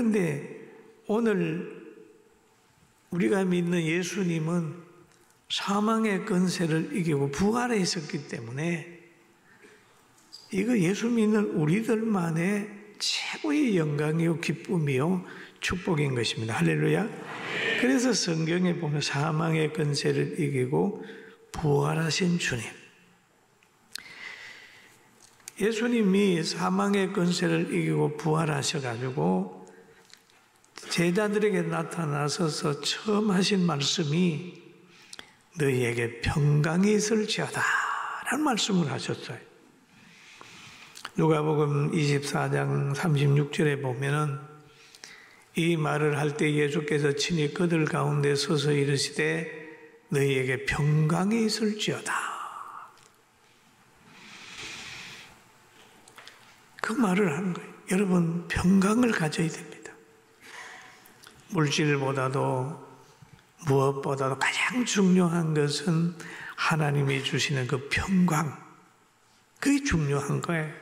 그런데 오늘 우리가 믿는 예수님은 사망의 권세를 이기고 부활했었기 때문에 이거 예수 믿는 우리들만의 최고의 영광이요 기쁨이요 축복인 것입니다. 할렐루야. 그래서 성경에 보면 사망의 권세를 이기고 부활하신 주님, 예수님이 사망의 권세를 이기고 부활하셔가지고 제자들에게 나타나셔서 처음 하신 말씀이 너희에게 평강이 있을지어다 라는 말씀을 하셨어요. 누가복음 24장 36절에 보면은 이 말을 할 때 예수께서 친히 그들 가운데 서서 이르시되 너희에게 평강이 있을지어다. 그 말을 하는 거예요. 여러분, 평강을 가져야 됩니다. 물질보다도 무엇보다도 가장 중요한 것은 하나님이 주시는 그 평강, 그게 중요한 거예요.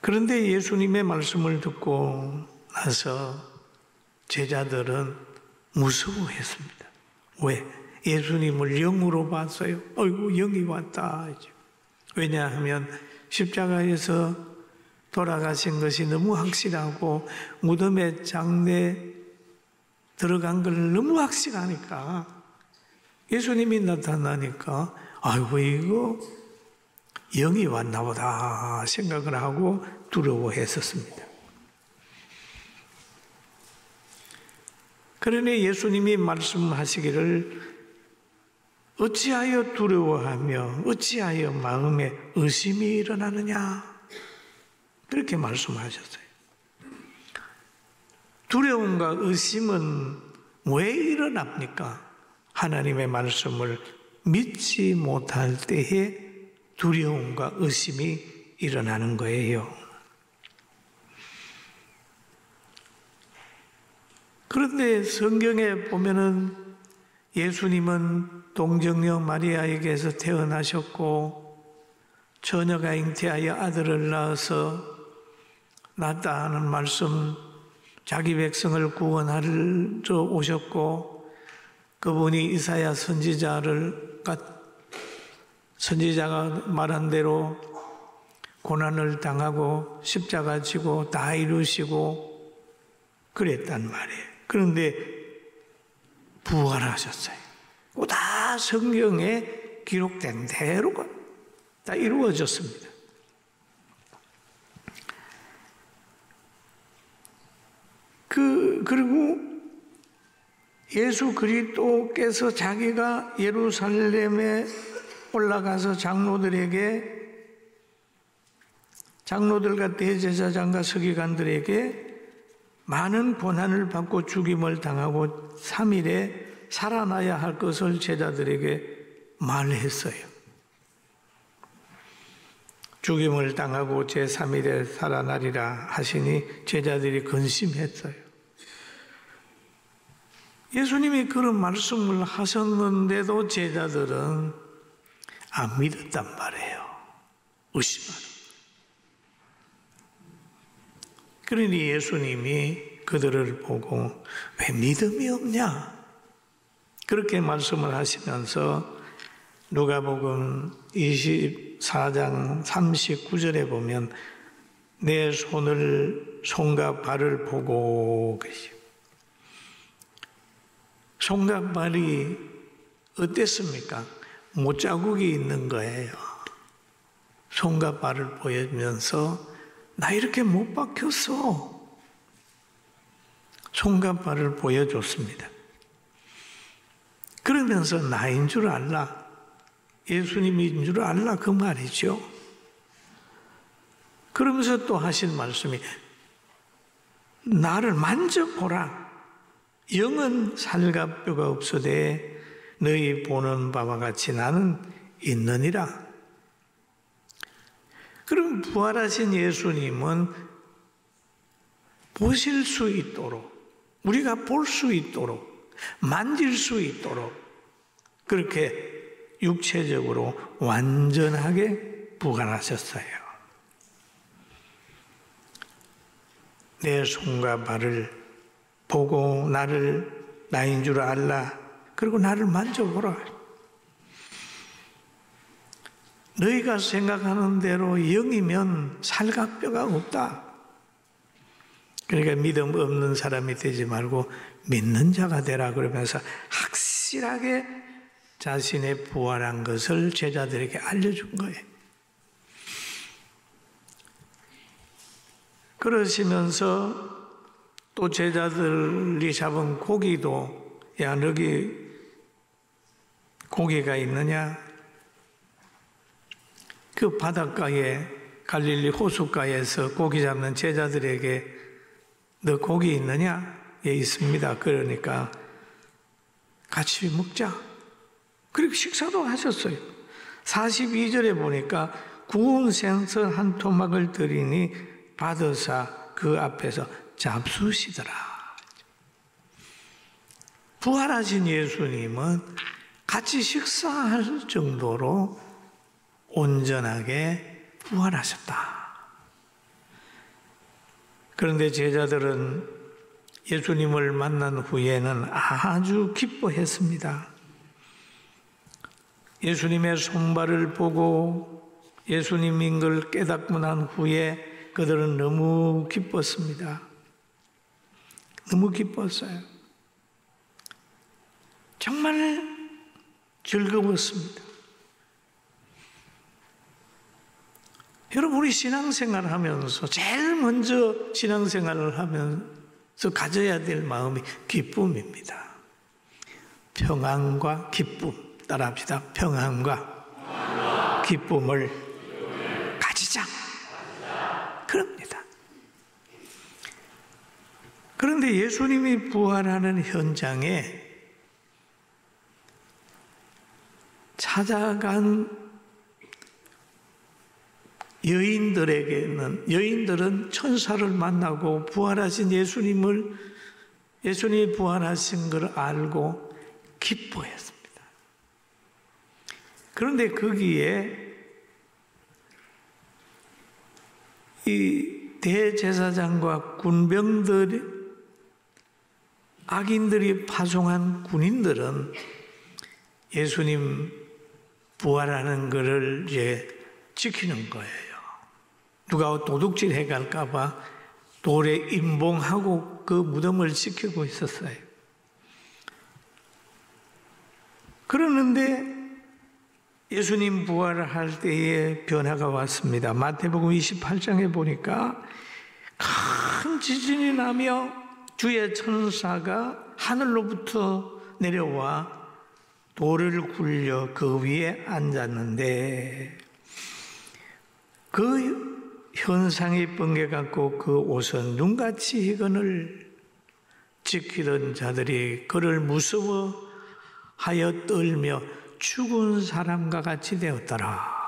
그런데 예수님의 말씀을 듣고 나서 제자들은 무서워했습니다. 왜? 예수님을 영으로 봤어요. 어이구, 영이 왔다. 왜냐하면 십자가에서 돌아가신 것이 너무 확실하고 무덤에 장례 들어간 걸 너무 확실하니까 예수님이 나타나니까 아이고 이거 영이 왔나 보다 생각을 하고 두려워했었습니다. 그러니 예수님이 말씀하시기를 어찌하여 두려워하며 어찌하여 마음에 의심이 일어나느냐 그렇게 말씀하셨어요. 두려움과 의심은 왜 일어납니까? 하나님의 말씀을 믿지 못할 때에 두려움과 의심이 일어나는 거예요. 그런데 성경에 보면은 예수님은 동정녀 마리아에게서 태어나셨고 처녀가 잉태하여 아들을 낳아서 낳았다 하는 말씀, 자기 백성을 구원하러 오셨고 그분이 이사야 선지자가 말한 대로 고난을 당하고 십자가 지고 다 이루시고 그랬단 말이에요. 그런데 부활하셨어요. 다 성경에 기록된 대로 다 이루어졌습니다. 그리고 예수 그리스도께서 자기가 예루살렘에 올라가서 장로들과 대제사장과 서기관들에게 많은 고난을 받고 죽임을 당하고 3일에 살아나야 할 것을 제자들에게 말했어요. 죽임을 당하고 제3일에 살아나리라 하시니 제자들이 근심했어요. 예수님이 그런 말씀을 하셨는데도 제자들은 안 믿었단 말이에요. 의심하는. 그러니 예수님이 그들을 보고 왜 믿음이 없냐? 그렇게 말씀을 하시면서 누가복음 24장 39절에 보면 내 손과 발을 보고 계시오. 손과 발이 어땠습니까? 못자국이 있는 거예요. 손과 발을 보이면서 나 이렇게 못 박혔어. 손과 발을 보여줬습니다. 그러면서 나인 줄 알라. 예수님인 줄 알라 그 말이죠. 그러면서 또 하신 말씀이 나를 만져보라. 영은 살과 뼈가 없으되 너희 보는 바와 같이 나는 있느니라. 그럼 부활하신 예수님은 보실 수 있도록 우리가 볼 수 있도록 만질 수 있도록 그렇게 육체적으로 완전하게 부활하셨어요. 내 손과 발을 보고 나인 줄 알라. 그리고 나를 만져보라. 너희가 생각하는 대로 영이면 살과 뼈가 없다. 그러니까 믿음 없는 사람이 되지 말고 믿는 자가 되라 그러면서 확실하게 자신의 부활한 것을 제자들에게 알려준 거예요. 그러시면서 또 제자들이 잡은 고기도, 야, 너기 고기가 있느냐? 그 바닷가에, 갈릴리 호숫가에서 고기 잡는 제자들에게 너 고기 있느냐? 예, 있습니다. 그러니까 같이 먹자. 그리고 식사도 하셨어요. 42절에 보니까 구운 생선 한 토막을 드리니 받으사 그 앞에서 잡수시더라. 부활하신 예수님은 같이 식사할 정도로 온전하게 부활하셨다. 그런데 제자들은 예수님을 만난 후에는 아주 기뻐했습니다. 예수님의 손발을 보고 예수님인 걸 깨닫고 난 후에 그들은 너무 기뻤습니다. 너무 기뻤어요. 정말 즐거웠습니다. 여러분, 우리 신앙생활을 하면서 제일 먼저 신앙생활을 하면서 가져야 될 마음이 기쁨입니다. 평안과 기쁨. 따라합시다. 평안과 기쁨을 가지자. 그럽니다. 그런데 예수님이 부활하는 현장에 찾아간 여인들은 천사를 만나고 부활하신 예수님이 부활하신 걸 알고 기뻐했습니다. 그런데 거기에 이 대제사장과 악인들이 파송한 군인들은 예수님 부활하는 것을 이제 지키는 거예요. 누가 도둑질 해갈까봐 돌에 임봉하고 그 무덤을 지키고 있었어요. 그러는데 예수님 부활할 때에 변화가 왔습니다. 마태복음 28장에 보니까 큰 지진이 나며 주의 천사가 하늘로부터 내려와 돌을 굴려 그 위에 앉았는데 그 현상이 번개같고 그 옷은 눈같이 희건을 지키던 자들이 그를 무서워하여 떨며 죽은 사람과 같이 되었더라.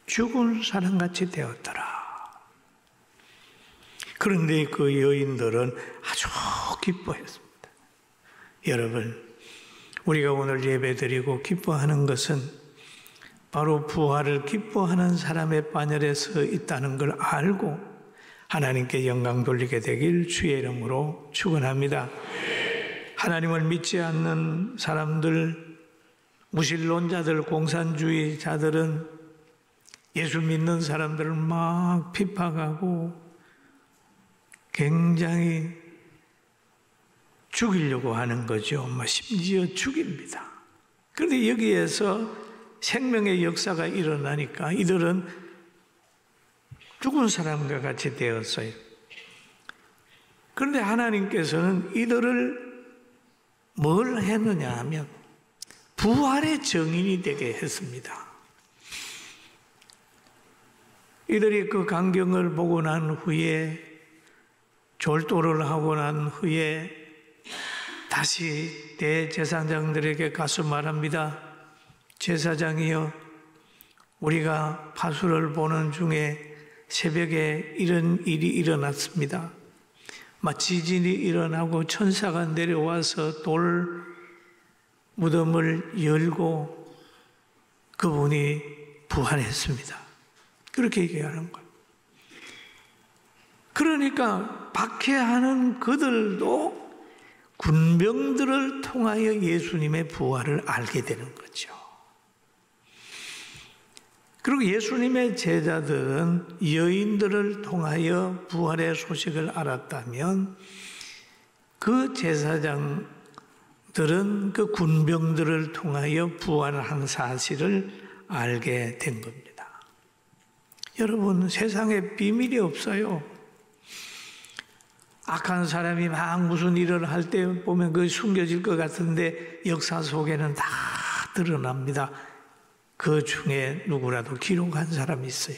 죽은 사람같이 되었더라. 그런데 그 여인들은 아주 기뻐했습니다. 여러분, 우리가 오늘 예배드리고 기뻐하는 것은 바로 부활을 기뻐하는 사람의 반열에 서 있다는 걸 알고 하나님께 영광 돌리게 되길 주의 이름으로 축원합니다. 하나님을 믿지 않는 사람들, 무신론자들, 공산주의자들은 예수 믿는 사람들을 막 핍박하고 굉장히 죽이려고 하는 거죠. 심지어 죽입니다. 그런데 여기에서 생명의 역사가 일어나니까 이들은 죽은 사람과 같이 되었어요. 그런데 하나님께서는 이들을 뭘 했느냐 하면 부활의 증인이 되게 했습니다. 이들이 그 광경을 보고 난 후에 졸도를 하고 난 후에 다시 대제사장들에게 가서 말합니다. 제사장이여, 우리가 파수를 보는 중에 새벽에 이런 일이 일어났습니다. 지진이 일어나고 천사가 내려와서 돌 무덤을 열고 그분이 부활했습니다. 그렇게 얘기하는 거예요. 그러니까 박해하는 그들도 군병들을 통하여 예수님의 부활을 알게 되는 거죠. 그리고 예수님의 제자들은 여인들을 통하여 부활의 소식을 알았다면 그 제사장들은 그 군병들을 통하여 부활한 사실을 알게 된 겁니다. 여러분, 세상에 비밀이 없어요. 악한 사람이 막 무슨 일을 할 때 보면 그게 숨겨질 것 같은데 역사 속에는 다 드러납니다. 그 중에 누구라도 기록한 사람이 있어요.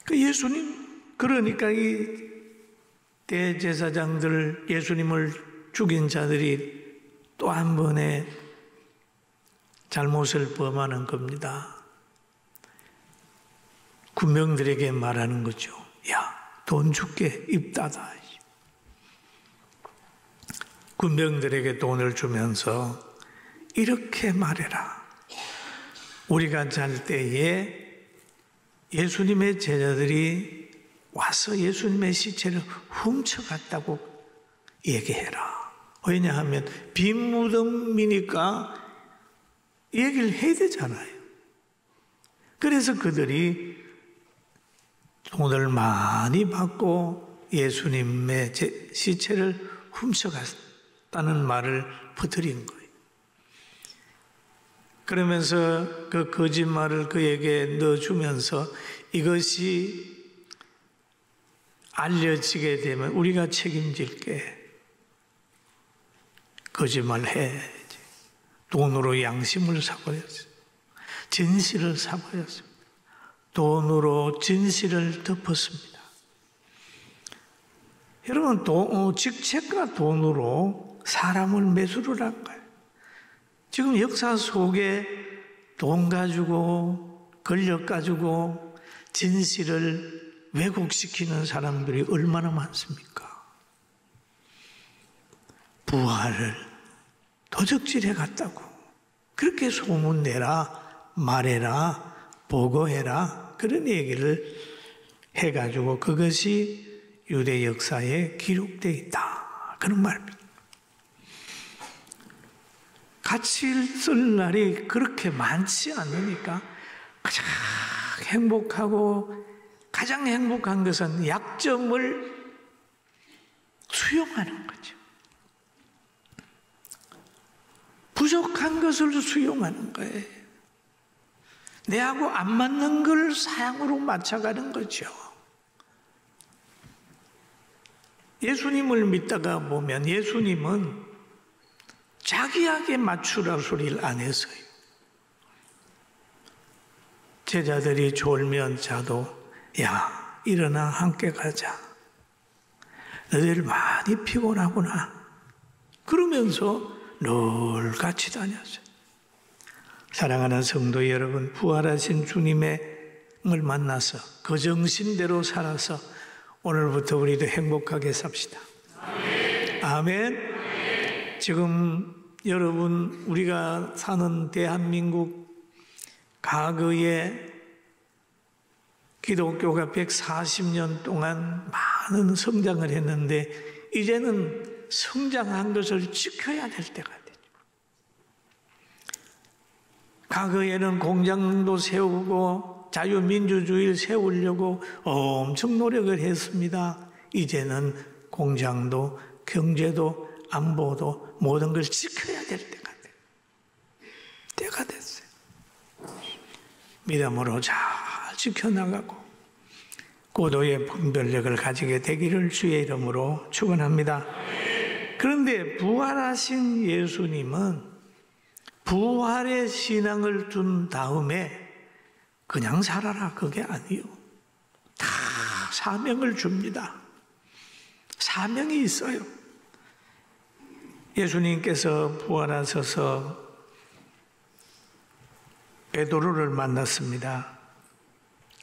그 예수님, 그러니까 이 대제사장들, 예수님을 죽인 자들이 또 한 번의 잘못을 범하는 겁니다. 군병들에게 말하는 거죠. 야, 돈 줄게, 입 닫아. 군병들에게 돈을 주면서 이렇게 말해라. 우리가 잘 때에 예수님의 제자들이 와서 예수님의 시체를 훔쳐갔다고 얘기해라. 왜냐하면 빈 무덤이니까 얘기를 해야 되잖아요. 그래서 그들이 돈을 많이 받고 예수님의 시체를 훔쳐갔다는 말을 퍼뜨린 거예요. 그러면서 그 거짓말을 그에게 넣어주면서 이것이 알려지게 되면 우리가 책임질게. 거짓말 해야지. 돈으로 양심을 사버렸어요. 진실을 사버렸어요. 돈으로 진실을 덮었습니다. 여러분, 직책과 돈으로 사람을 매수를 한 거예요. 지금 역사 속에 돈 가지고 권력 가지고 진실을 왜곡시키는 사람들이 얼마나 많습니까? 부활을 도적질해 갔다고 그렇게 소문내라, 말해라, 보고해라 그런 얘기를 해가지고 그것이 유대 역사에 기록되어 있다 그런 말입니다. 같이 쓸 날이 그렇게 많지 않으니까 가장 행복하고 가장 행복한 것은 약점을 수용하는 거죠. 부족한 것을 수용하는 거예요. 내하고 안 맞는 걸 사양으로 맞춰가는 거죠. 예수님을 믿다가 보면 예수님은 자기에게 맞추라 소리를 안 했어요. 제자들이 졸면 자도 야, 일어나 함께 가자. 너희들 많이 피곤하구나. 그러면서 늘 같이 다녔어요. 사랑하는 성도 여러분, 부활하신 주님을 만나서 그 정신대로 살아서 오늘부터 우리도 행복하게 삽시다. 아멘. 아멘. 지금 여러분, 우리가 사는 대한민국 과거에 기독교가 140년 동안 많은 성장을 했는데 이제는 성장한 것을 지켜야 될 때가 되죠. 과거에는 공장도 세우고 자유민주주의를 세우려고 엄청 노력을 했습니다. 이제는 공장도 경제도 안보도 모든 걸 지켜야 될 때가 됐어요. 믿음으로 잘 지켜나가고 고도의 분별력을 가지게 되기를 주의 이름으로 축원합니다. 그런데 부활하신 예수님은 부활의 신앙을 준 다음에 그냥 살아라 그게 아니요. 다 사명을 줍니다. 사명이 있어요. 예수님께서 부활하셔서 베드로를 만났습니다.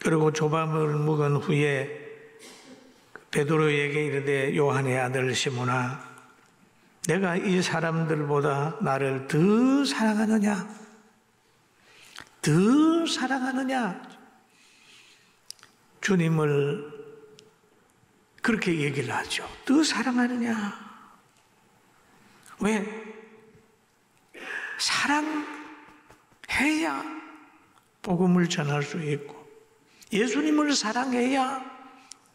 그리고 조밥을 먹은 후에 베드로에게 이르되 요한의 아들 시몬아 내가 이 사람들보다 나를 더 사랑하느냐? 더 사랑하느냐? 주님을 그렇게 얘기를 하죠. 더 사랑하느냐? 왜? 사랑해야 복음을 전할 수 있고, 예수님을 사랑해야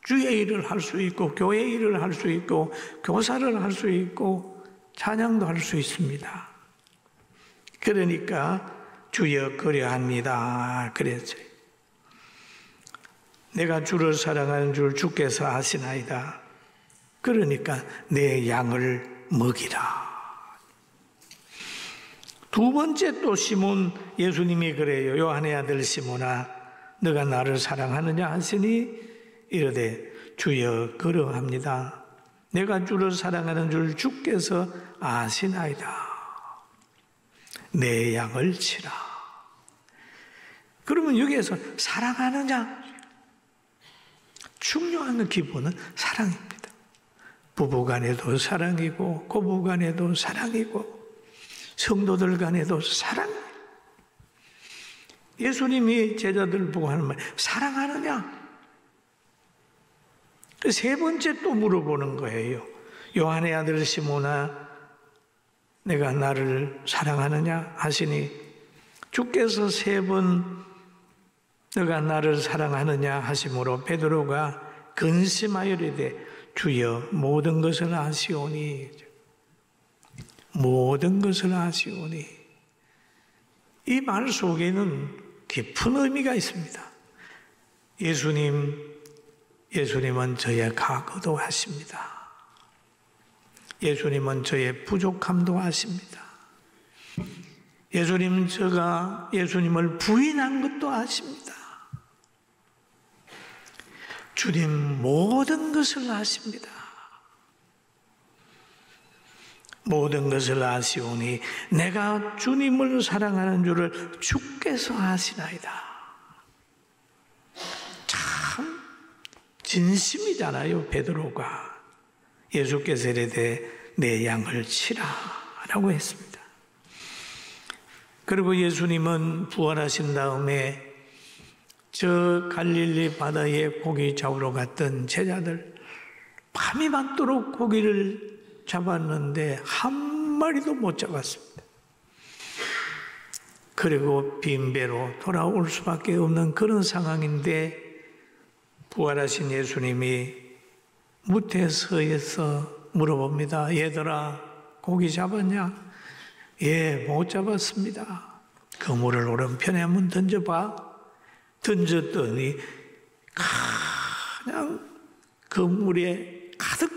주의 일을 할 수 있고, 교회 일을 할 수 있고, 교사를 할 수 있고, 찬양도 할 수 있습니다. 그러니까 주여 그려합니다. 그랬어요. 내가 주를 사랑하는 줄 주께서 아시나이다. 그러니까 내 양을 먹이라. 두 번째 또 시몬, 예수님이 그래요. 요한의 아들 시몬아, 너가 나를 사랑하느냐 하시니 이르되 주여 그러합니다. 내가 주를 사랑하는 줄 주께서 아시나이다. 내 양을 치라. 그러면 여기에서 사랑하느냐? 중요한 기본은 사랑입니다. 부부간에도 사랑이고, 고부간에도 사랑이고, 성도들 간에도 사랑. 예수님이 제자들 보고 하는 말, 사랑하느냐? 세 번째 또 물어보는 거예요. 요한의 아들 시몬아, 내가 나를 사랑하느냐 하시니 주께서 세 번 너가 나를 사랑하느냐 하심으로 베드로가 근심하여 이르되 주여 모든 것을 아시오니, 모든 것을 아시오니. 이 말 속에는 깊은 의미가 있습니다. 예수님은 저의 과거도 아십니다. 예수님은 저의 부족함도 아십니다. 제가 예수님을 부인한 것도 아십니다. 주님 모든 것을 아십니다. 모든 것을 아시오니 내가 주님을 사랑하는 줄을 주께서 아시나이다. 참 진심이잖아요, 베드로가. 예수께서 이르되 내 양을 치라 라고 했습니다. 그리고 예수님은 부활하신 다음에 저 갈릴리 바다에 고기 잡으러 갔던 제자들, 밤이 맞도록 고기를 잡았는데 한 마리도 못 잡았습니다. 그리고 빈 배로 돌아올 수밖에 없는 그런 상황인데 부활하신 예수님이 무태서에서 물어봅니다. 얘들아, 고기 잡았냐? 예, 못 잡았습니다. 그물을 오른편에 한번 던져봐. 던졌더니 그냥 그물에 가득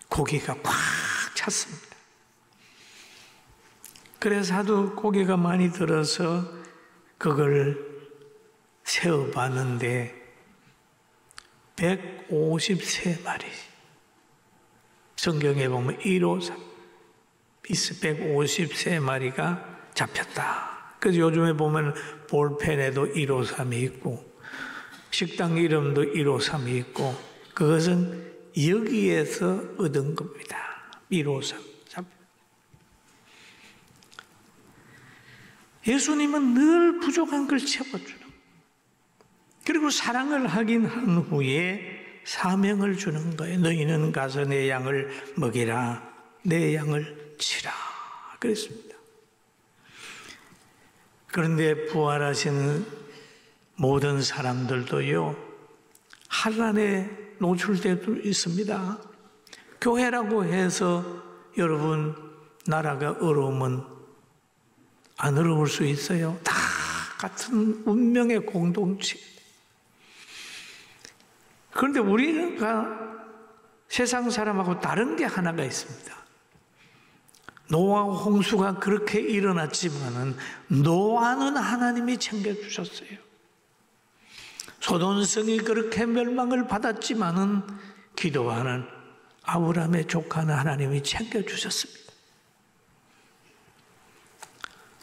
고기가 꽉 찼습니다. 그래서 하도 고기가 많이 들어서 그걸 세어봤는데 153마리. 성경에 보면 153, 153마리가 잡혔다. 그래서 요즘에 보면 볼펜에도 153이 있고 식당 이름도 153이 있고 그것은 여기에서 얻은 겁니다. 153. 예수님은 늘 부족한 걸 채워주는, 그리고 사랑을 하긴 한 후에 사명을 주는 거예요. 너희는 가서 내 양을 먹이라, 내 양을 치라 그랬습니다. 그런데 부활하신 모든 사람들도요, 환난에 노출될 수 있습니다. 교회라고 해서 여러분 나라가 어려우면 안 어려울 수 있어요. 다 같은 운명의 공동체. 그런데 우리가 세상 사람하고 다른 게 하나가 있습니다. 노아와 홍수가 그렇게 일어났지만은 노아는 하나님이 챙겨주셨어요. 소돔성이 그렇게 멸망을 받았지만은 기도하는 아브라함의 조카는 하나님이 챙겨주셨습니다.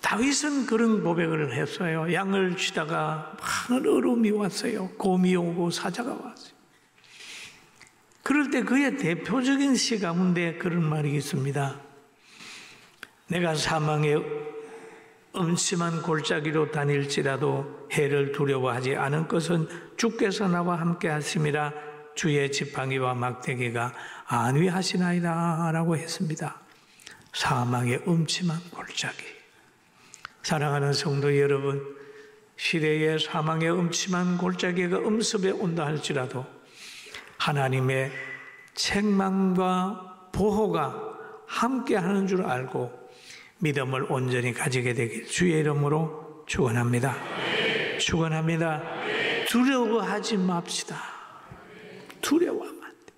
다윗은 그런 고백을 했어요. 양을 치다가 많은 어려움이 왔어요. 곰이 오고 사자가 왔어요. 그럴 때 그의 대표적인 시 가운데 그런 말이 있습니다. 내가 사망의 음침한 골짜기로 다닐지라도 해를 두려워하지 않은 것은 주께서 나와 함께 하심이라 주의 지팡이와 막대기가 안위하시나이다 라고 했습니다. 사망의 음침한 골짜기. 사랑하는 성도 여러분, 시대의 사망의 음침한 골짜기가 음습에 온다 할지라도 하나님의 책망과 보호가 함께하는 줄 알고 믿음을 온전히 가지게 되길 주의 이름으로 축원합니다. 축원합니다. 두려워하지 맙시다. 두려워하면 안 돼.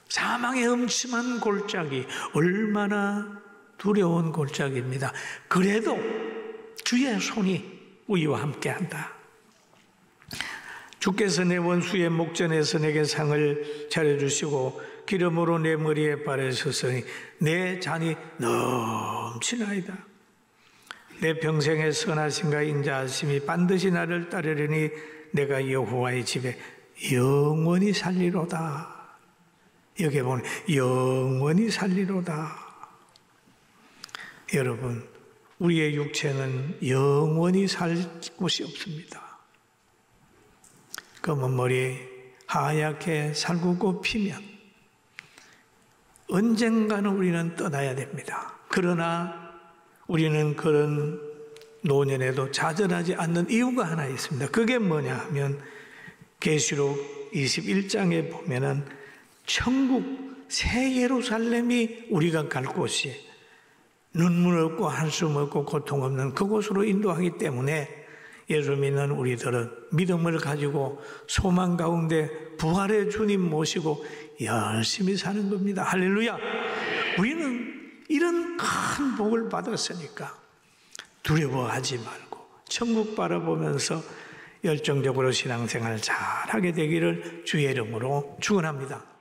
사망의 음침한 골짜기, 얼마나 두려운 골짜기입니다. 그래도 주의 손이 우리와 함께한다. 주께서 내 원수의 목전에서 내게 상을 차려주시고 기름으로 내 머리에 바르셨으니 내 잔이 넘치나이다. 내 평생의 선하심과 인자하심이 반드시 나를 따르려니 내가 여호와의 집에 영원히 살리로다. 여기 보면 영원히 살리로다. 여러분, 우리의 육체는 영원히 살 곳이 없습니다. 검은 머리 하얗게 살구고 피면 언젠가는 우리는 떠나야 됩니다. 그러나 우리는 그런 노년에도 좌절하지 않는 이유가 하나 있습니다. 그게 뭐냐 하면 계시록 21장에 보면은 천국 새 예루살렘이 우리가 갈 곳이 눈물 없고 한숨 없고 고통 없는 그곳으로 인도하기 때문에 예수 믿는 우리들은 믿음을 가지고 소망 가운데 부활의 주님 모시고 열심히 사는 겁니다. 할렐루야. 우리는 이런 큰 복을 받았으니까 두려워하지 말고 천국 바라보면서 열정적으로 신앙생활 잘하게 되기를 주의 이름으로 축원합니다.